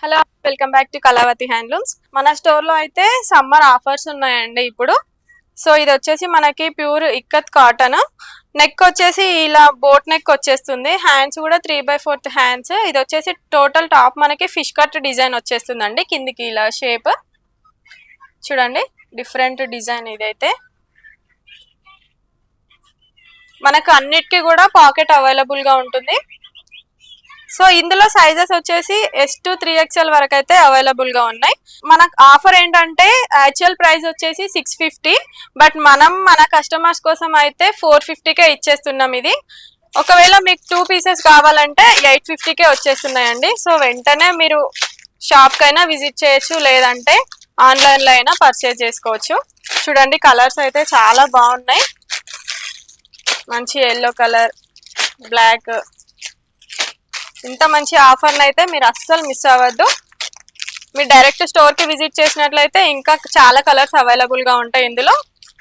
Hello, welcome back to Kalavathi handlooms. మన store లో అయితే సమ్మర్ ఆఫర్స్ ఉన్నాయండి ఇప్పుడు. సో ఇది వచ్చేసి మనకి ప్యూర్ ఇక్కత్ కాటన్. నెక్ వచ్చేసి ఇలా బోట్ నెక్ వచ్చేస్తుంది. హ్యాండ్స్ కూడా 3/4 హ్యాండ్స్. ఇది వచ్చేసి టోటల్ టాప్ మనకి ఫిష్ కట్ డిజైన్ వచ్చేస్తుందండి. కిందికి ఇలా షేప్ చూడండి, డిఫరెంట్ డిజైన్. ఇదైతే మనకు అన్నిటికీ కూడా పాకెట్ అవైలబుల్ గా ఉంటుంది. సో ఇందులో సైజెస్ వచ్చేసి S to 3XL వరకు అయితే అవైలబుల్ గా ఉన్నాయి. మనకు ఆఫర్ ఏంటంటే యాక్చువల్ ప్రైస్ వచ్చేసి 650, బట్ మనం మన కస్టమర్స్ కోసం అయితే 450కే ఇచ్చేస్తున్నాం. ఇది ఒకవేళ మీకు 2 పీసెస్ కావాలంటే 850కే వచ్చేస్తున్నాయండి. సో వెంటనే మీరు షాప్ కైనా విజిట్ చేయొచ్చు, లేదంటే ఆన్లైన్ లో అయినా పర్చేజ్ చేసుకోవచ్చు. చూడండి, కలర్స్ అయితే చాలా బాగున్నాయి. మంచి ఎల్లో కలర్, బ్లాక్. ఇంత మంచి ఆఫర్ని అయితే మీరు అస్సలు మిస్ అవ్వద్దు. మీరు డైరెక్ట్ స్టోర్కి విజిట్ చేసినట్లయితే ఇంకా చాలా కలర్స్ అవైలబుల్గా ఉంటాయి ఇందులో.